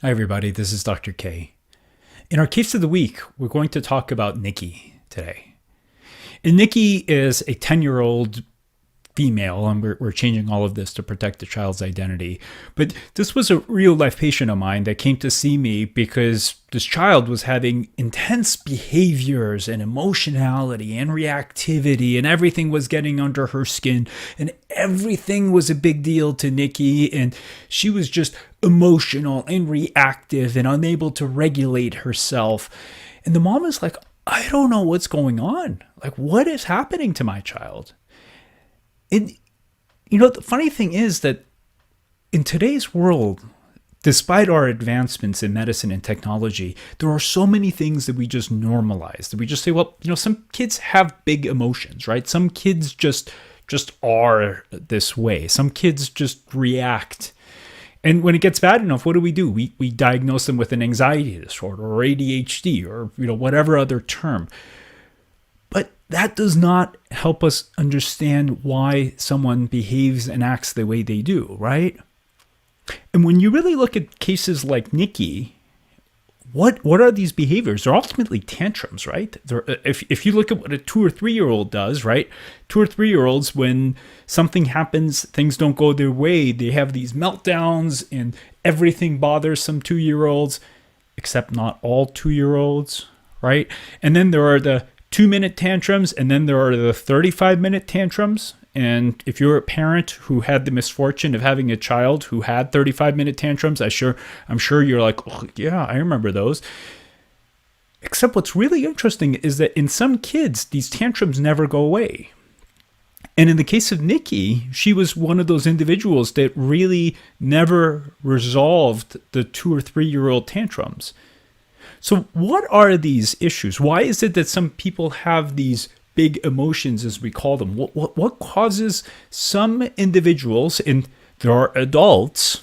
Hi, everybody. This is Dr. K. In our case of the week, we're going to talk about Nikki today. And Nikki is a 10-year-old female, and we're changing all of this to protect the child's identity. But this was a real life patient of mine that came to see me because this child was having intense behaviors and emotionality and reactivity, and everything was getting under her skin, and everything was a big deal to Nikki, and she was just emotional and reactive and unable to regulate herself. And the mom is like, I don't know what's going on. Like, what is happening to my child? And, the funny thing is that in today's world, despite our advancements in medicine and technology, there are so many things that we just normalize, that we just say, well, some kids have big emotions, right? Some kids just are this way. Some kids just react. And when it gets bad enough, what do? We diagnose them with an anxiety disorder or ADHD or, whatever other term. But that does not help us understand why someone behaves and acts the way they do, right? And when you really look at cases like Nikki, what are these behaviors? They're ultimately tantrums, right? If you look at what a 2 or 3 year old does, right? 2 or 3 year olds, when something happens, things don't go their way, they have these meltdowns and everything bothers some 2 year olds, except not all 2 year olds, right? And then there are the 2-minute tantrums, and then there are the 35-minute tantrums. And if you're a parent who had the misfortune of having a child who had 35-minute tantrums, I'm sure you're like, oh, yeah, I remember those. Except what's really interesting is that in some kids, these tantrums never go away. And in the case of Nikki, she was one of those individuals that really never resolved the 2 or 3 year old tantrums. So what are these issues? Why is it that some people have these big emotions, as we call them? What causes some individuals, and there are adults,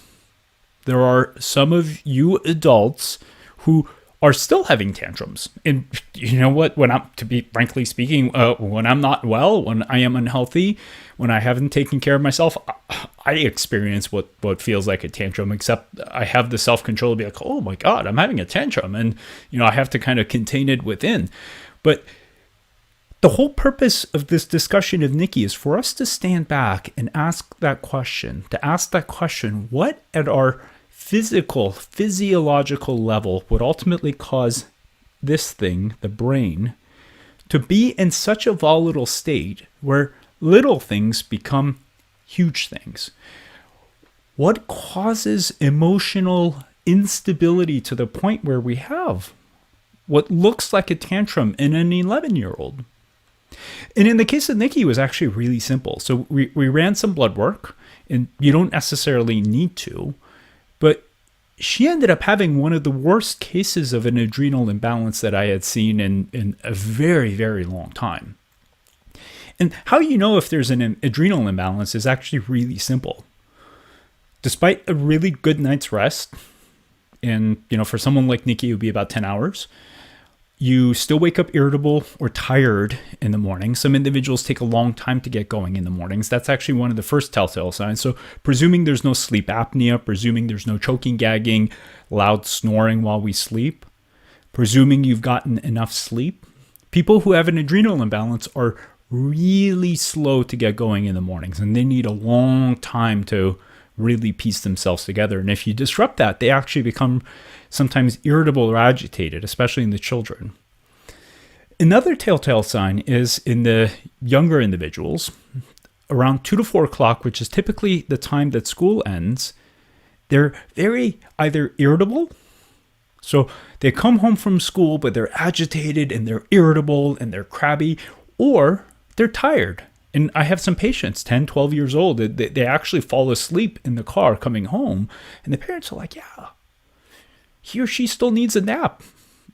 there are some of you adults who are still having tantrums. And you know what? To be frankly speaking, when I'm not well, when I am unhealthy, when I haven't taken care of myself, I experience what feels like a tantrum, except I have the self-control to be like, oh my God, I'm having a tantrum. And, I have to kind of contain it within. But the whole purpose of this discussion of Nikki is for us to stand back and ask that question, what at our physiological level would ultimately cause this thing, the brain, to be in such a volatile state where little things become huge things? What causes emotional instability to the point where we have what looks like a tantrum in an 11-year-old? And in the case of Nikki, it was actually really simple. So we ran some blood work, and you don't necessarily need to, but she ended up having one of the worst cases of an adrenal imbalance that I had seen in a very, very long time. And how you know if there's an adrenal imbalance is actually really simple. Despite a really good night's rest, and for someone like Nikki, it would be about 10 hours, you still wake up irritable or tired in the morning. Some individuals take a long time to get going in the mornings. That's actually one of the first telltale signs. So presuming there's no sleep apnea, presuming there's no choking, gagging, loud snoring while we sleep, presuming you've gotten enough sleep, people who have an adrenal imbalance are really slow to get going in the mornings, and they need a long time to really piece themselves together. And if you disrupt that, they actually become sometimes irritable or agitated, especially in the children. Another telltale sign is in the younger individuals, around 2 to 4 o'clock, which is typically the time that school ends, they're very either irritable. So they come home from school, but they're agitated and they're irritable and they're crabby, or they're tired. And I have some patients, 10, 12 years old, they actually fall asleep in the car coming home. And the parents are like, yeah, he or she still needs a nap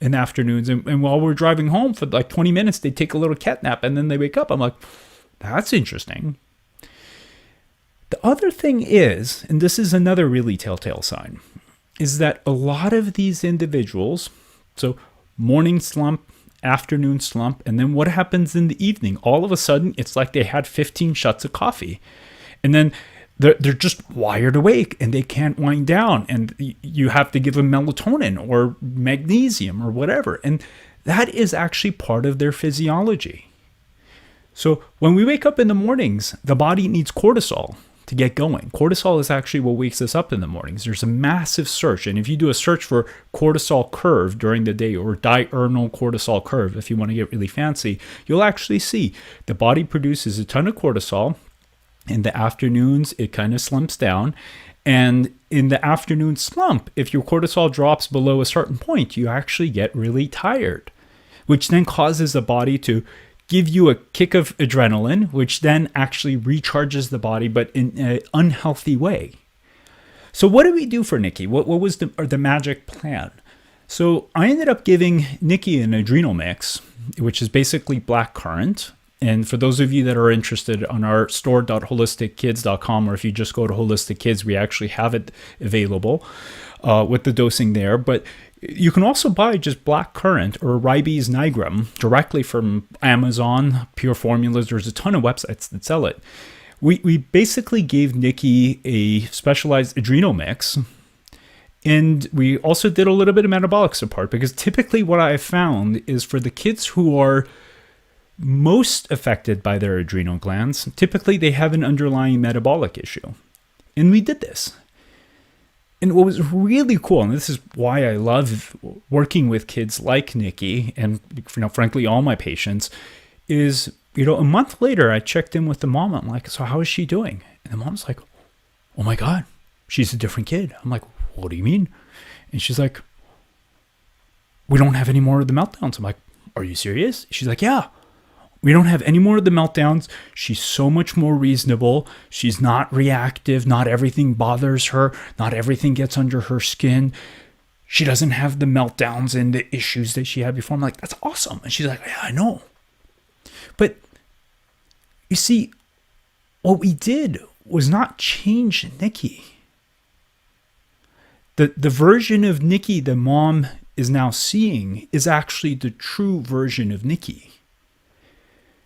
in the afternoons. And while we're driving home for like 20 minutes, they take a little cat nap and then they wake up. I'm like, that's interesting. The other thing is, and this is another really telltale sign, is that a lot of these individuals, so morning slump, afternoon slump, and then what happens in the evening? All of a sudden, it's like they had 15 shots of coffee. And then They're just wired awake and they can't wind down, and you have to give them melatonin or magnesium or whatever. And that is actually part of their physiology. So when we wake up in the mornings, the body needs cortisol to get going. Cortisol is actually what wakes us up in the mornings. There's a massive search. And if you do a search for cortisol curve during the day, or diurnal cortisol curve, if you want to get really fancy, you'll actually see the body produces a ton of cortisol. In the afternoons, it kind of slumps down. And in the afternoon slump, if your cortisol drops below a certain point, you actually get really tired, which then causes the body to give you a kick of adrenaline, which then actually recharges the body, but in an unhealthy way. So what did we do for Nikki? What was the magic plan? So I ended up giving Nikki an adrenal mix, which is basically blackcurrant. And for those of you that are interested, on our store.holistickids.com, or if you just go to Holistic Kids, we actually have it available with the dosing there. But you can also buy just blackcurrant or ribes nigrum directly from Amazon, Pure Formulas. There's a ton of websites that sell it. We basically gave Nikki a specialized adrenal mix. And we also did a little bit of metabolic support, because typically what I found is for the kids who are most affected by their adrenal glands, typically they have an underlying metabolic issue. And we did this. And what was really cool, and this is why I love working with kids like Nikki, and frankly all my patients, is a month later I checked in with the mom. I'm like, so how is she doing? And the mom's like, oh my God, she's a different kid. I'm like, what do you mean? And she's like, we don't have any more of the meltdowns. I'm like, are you serious? She's like, yeah. We don't have any more of the meltdowns. She's so much more reasonable. She's not reactive. Not everything bothers her. Not everything gets under her skin. She doesn't have the meltdowns and the issues that she had before. I'm like, that's awesome. And she's like, yeah, I know. But you see, what we did was not change Nikki. The version of Nikki the mom is now seeing is actually the true version of Nikki.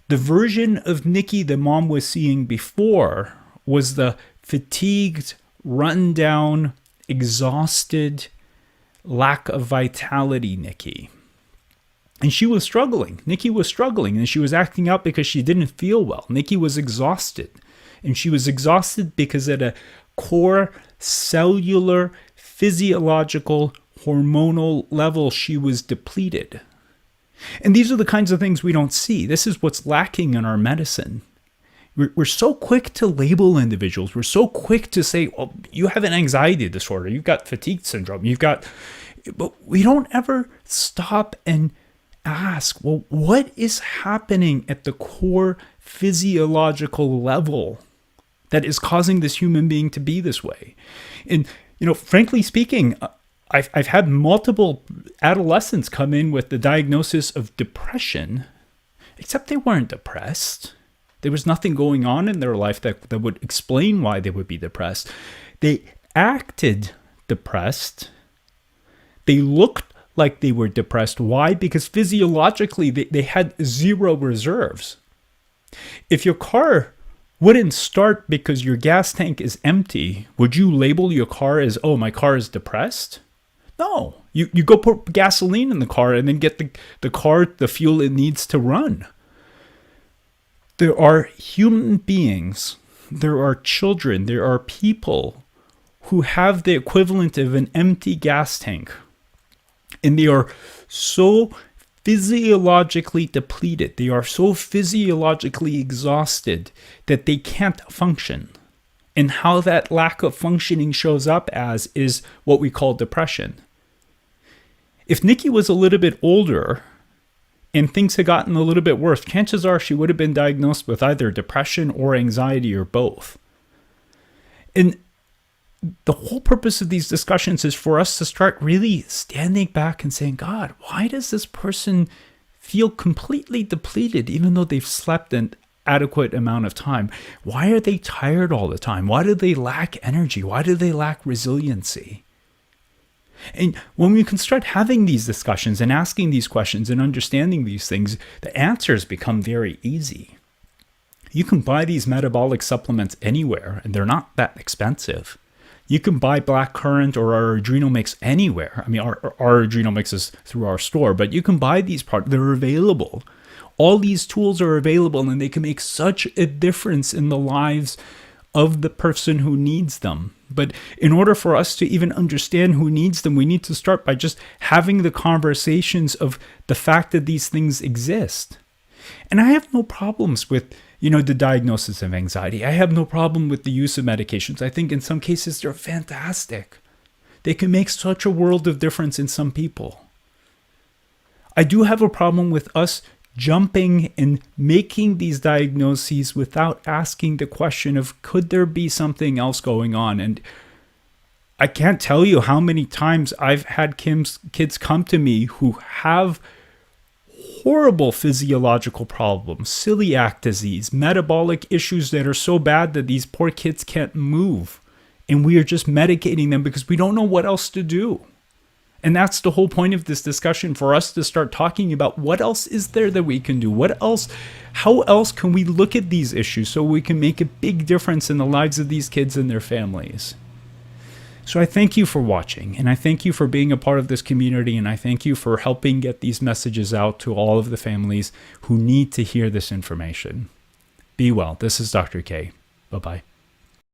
The version of Nikki the mom was seeing before was the fatigued, run down, exhausted, lack of vitality Nikki. And she was struggling. Nikki was struggling, and she was acting out because she didn't feel well. Nikki was exhausted. And she was exhausted because at a core cellular, physiological, hormonal level, she was depleted. And these are the kinds of things we don't see. This is what's lacking in our medicine. We're so quick to label individuals. We're so quick to say, well, you have an anxiety disorder. You've got fatigue syndrome. But we don't ever stop and ask, well, what is happening at the core physiological level that is causing this human being to be this way? And, frankly speaking, I've had multiple adolescents come in with the diagnosis of depression, except they weren't depressed. There was nothing going on in their life that would explain why they would be depressed. They acted depressed. They looked like they were depressed. Why? Because physiologically, they had zero reserves. If your car wouldn't start because your gas tank is empty, would you label your car as, oh, my car is depressed? No, you go put gasoline in the car and then get the car the fuel it needs to run. There are human beings, there are children, there are people who have the equivalent of an empty gas tank. And they are so physiologically depleted, they are so physiologically exhausted that they can't function. And how that lack of functioning shows up as is what we call depression. If Nikki was a little bit older and things had gotten a little bit worse, chances are she would have been diagnosed with either depression or anxiety or both. And the whole purpose of these discussions is for us to start really standing back and saying, God, why does this person feel completely depleted even though they've slept an adequate amount of time? Why are they tired all the time? Why do they lack energy? Why do they lack resiliency? And when we can start having these discussions and asking these questions and understanding these things, the answers become very easy. You can buy these metabolic supplements anywhere, and they're not that expensive. You can buy blackcurrant or our adrenal mix anywhere. I mean, our adrenal mix is through our store, but you can buy these products. They're available. All these tools are available, and they can make such a difference in the lives of the person who needs them. But in order for us to even understand who needs them, we need to start by just having the conversations of the fact that these things exist. And I have no problems with, the diagnosis of anxiety. I have no problem with the use of medications. I think in some cases they're fantastic. They can make such a world of difference in some people. I do have a problem with us jumping and making these diagnoses without asking the question of, could there be something else going on? And I can't tell you how many times I've had kids come to me who have horrible physiological problems, celiac disease, metabolic issues that are so bad that these poor kids can't move. And we are just medicating them because we don't know what else to do. And that's the whole point of this discussion, for us to start talking about what else is there that we can do? How else can we look at these issues so we can make a big difference in the lives of these kids and their families? So I thank you for watching, and I thank you for being a part of this community, and I thank you for helping get these messages out to all of the families who need to hear this information. Be well. This is Dr. K. Bye-bye.